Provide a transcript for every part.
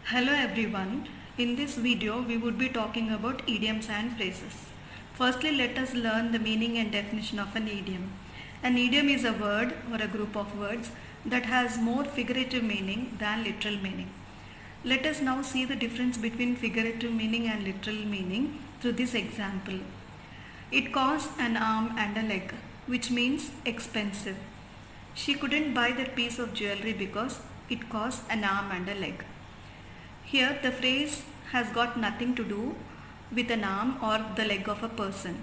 Hello everyone. In this video we would be talking about idioms and phrases. Firstly, let us learn the meaning and definition of an idiom. An idiom is a word or a group of words that has more figurative meaning than literal meaning. Let us now see the difference between figurative meaning and literal meaning through this example. It costs an arm and a leg, which means expensive. She couldn't buy that piece of jewelry because it costs an arm and a leg. Here the phrase has got nothing to do with an arm or the leg of a person,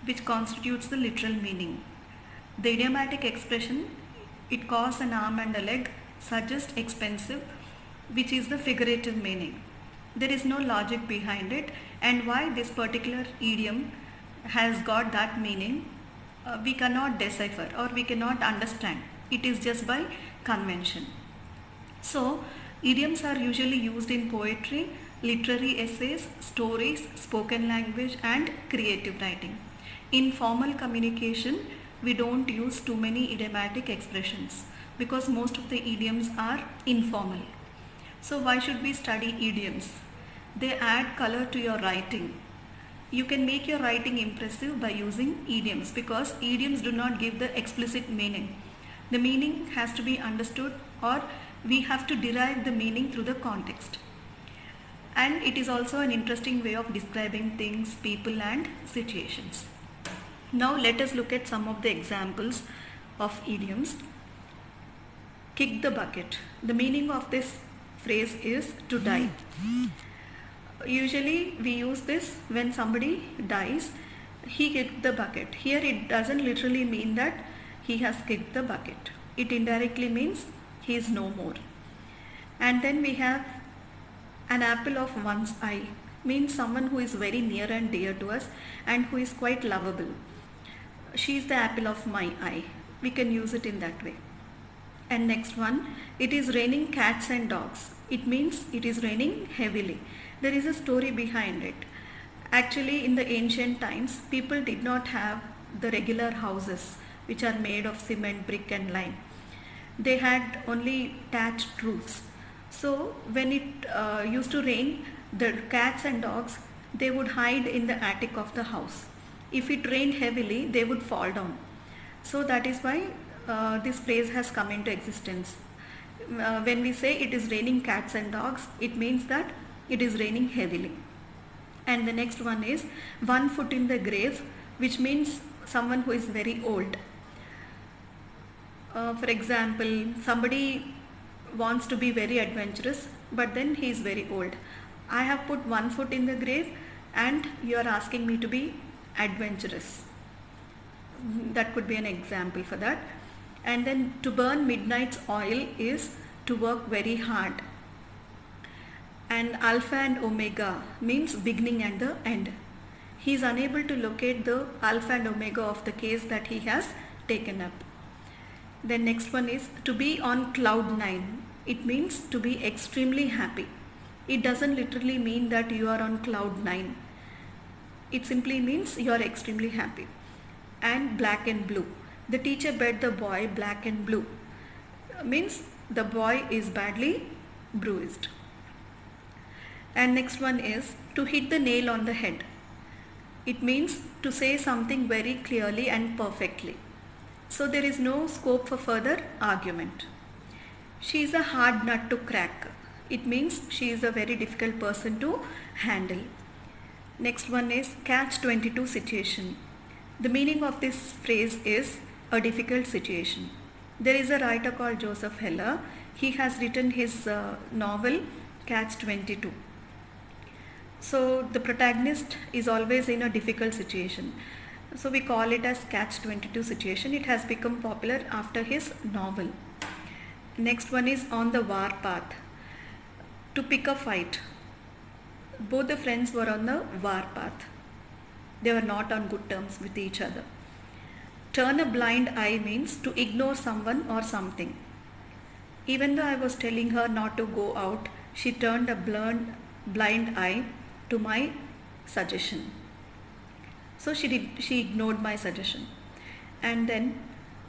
which constitutes the literal meaning. The idiomatic expression, it costs an arm and a leg, suggests expensive, which is the figurative meaning. There is no logic behind it, and why this particular idiom has got that meaning, we cannot decipher or we cannot understand. It is just by convention. So, idioms are usually used in poetry, literary essays, stories, spoken language and creative writing. In formal communication, we don't use too many idiomatic expressions because most of the idioms are informal. So why should we study idioms? They add color to your writing. You can make your writing impressive by using idioms because idioms do not give the explicit meaning. The meaning has to be understood, or we have to derive the meaning through the context. And it is also an interesting way of describing things, people and situations. Now let us look at some of the examples of idioms. Kick the bucket. The meaning of this phrase is to die. Usually we use this when somebody dies. He kicked the bucket. Here it doesn't literally mean that he has kicked the bucket. It indirectly means he is no more. And then we have an apple of one's eye, means someone who is very near and dear to us and who is quite lovable. She is the apple of my eye. We can use it in that way. And next one, it is raining cats and dogs. It means it is raining heavily. There is a story behind it. Actually, in the ancient times, people did not have the regular houses which are made of cement, brick and lime. They had only thatched roofs. So when it used to rain, the cats and dogs, they would hide in the attic of the house. If it rained heavily, they would fall down. So that is why this phrase has come into existence. When we say it is raining cats and dogs, it means that it is raining heavily. And the next one is 1 foot in the grave, which means someone who is very old. For example, somebody wants to be very adventurous, but then he is very old. I have put 1 foot in the grave and you are asking me to be adventurous. That could be an example for that. And then to burn midnight's oil is to work very hard. And alpha and omega means beginning and the end. He is unable to locate the alpha and omega of the case that he has taken up. The next one is to be on cloud 9. It means to be extremely happy. It doesn't literally mean that you are on cloud 9. It simply means you are extremely happy. And black and blue. The teacher bet the boy black and blue. Means the boy is badly bruised. And next one is to hit the nail on the head. It means to say something very clearly and perfectly. So there is no scope for further argument. She is a hard nut to crack. It means she is a very difficult person to handle. Next one is catch-22 situation. The meaning of this phrase is a difficult situation. There is a writer called Joseph Heller. He has written his novel Catch-22. So the protagonist is always in a difficult situation. So we call it as Catch-22 situation. It has become popular after his novel. Next one is on the war path. To pick a fight. Both the friends were on the war path. They were not on good terms with each other. Turn a blind eye means to ignore someone or something. Even though I was telling her not to go out, she turned a blind eye to my suggestion. So she ignored my suggestion. And then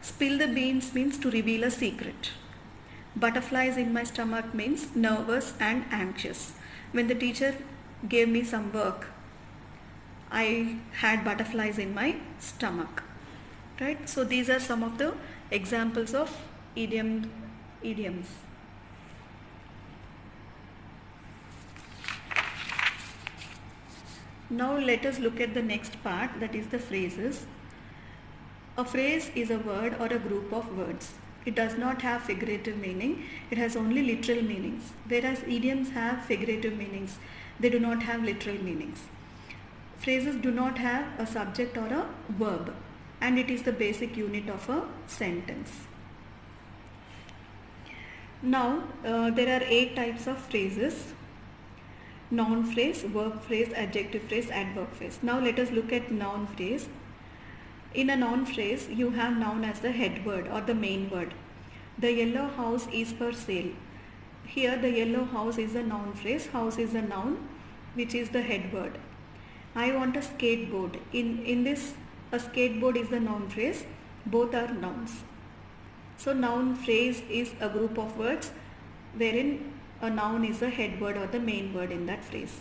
spill the beans means to reveal a secret. Butterflies in my stomach means nervous and anxious. When the teacher gave me some work, I had butterflies in my stomach. Right? So these are some of the examples of idioms. Now let us look at the next part, that is the phrases. A phrase is a word or a group of words. It does not have figurative meaning, it has only literal meanings. Whereas idioms have figurative meanings, they do not have literal meanings. Phrases do not have a subject or a verb, and it is the basic unit of a sentence. Now there are 8 types of phrases: noun phrase, verb phrase, adjective phrase, adverb phrase. Now let us look at noun phrase. In a noun phrase, you have noun as the head word or the main word. The yellow house is for sale. Here the yellow house is a noun phrase, house is a noun which is the head word. I want a skateboard. In this, a skateboard is the noun phrase, both are nouns. So noun phrase is a group of words wherein a noun is the head word or the main word in that phrase.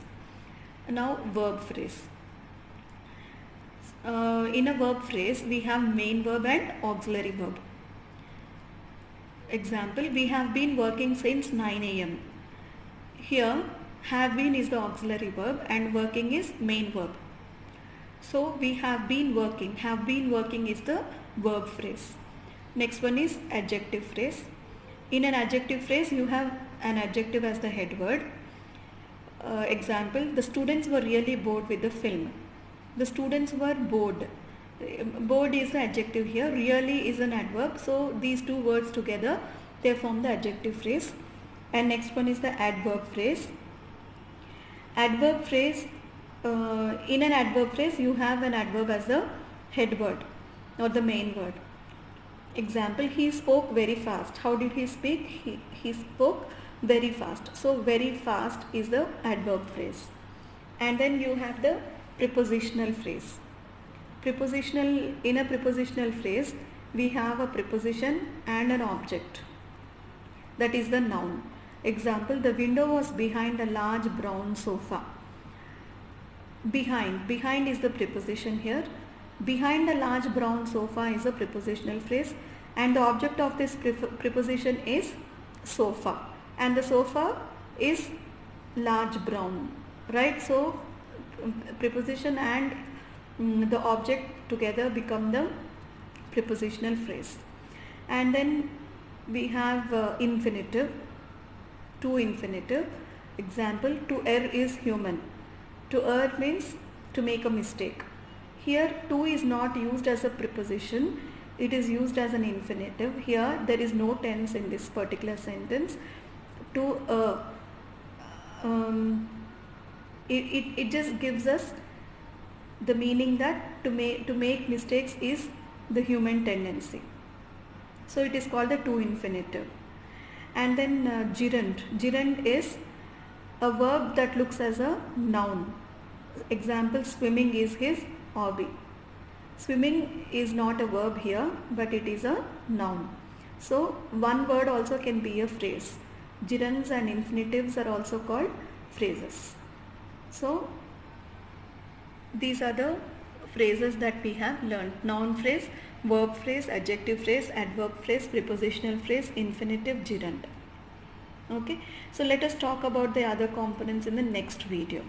Now verb phrase. In a verb phrase, we have main verb and auxiliary verb. Example, we have been working since 9 a.m. Here, have been is the auxiliary verb and working is main verb. So, we have been working. Have been working is the verb phrase. Next one is adjective phrase. In an adjective phrase, you have an adjective as the head word. Example, the students were really bored with the film. The students were bored. Bored is the adjective here, really is an adverb. So these two words together, they form the adjective phrase. And next one is the adverb phrase. Adverb phrase, in an adverb phrase, you have an adverb as the head word or the main word. Example, he spoke very fast. How did he speak? He spoke very fast. So very fast is the adverb phrase. And then you have the prepositional phrase. In a prepositional phrase, we have a preposition and an object. That is the noun. Example, the window was behind a large brown sofa. Behind is the preposition here. Behind a large brown sofa is a prepositional phrase, and the object of this preposition is sofa, and the sofa is large brown, right? So preposition and the object together become the prepositional phrase. And then we have infinitive, to infinitive. Example, to err is human. To err means to make a mistake. Here to is not used as a preposition, it is used as an infinitive. Here there is no tense in this particular sentence. To it just gives us the meaning that to make mistakes is the human tendency. So it is called the to infinitive. And then gerund is a verb that looks as a noun. Example, swimming is his hobby. Swimming is not a verb here, but it is a noun. So one word also can be a phrase. Gerunds and infinitives are also called phrases. So these are the phrases that we have learned: noun phrase, verb phrase, adjective phrase, adverb phrase, prepositional phrase, infinitive, gerund. Okay, so let us talk about the other components in the next video.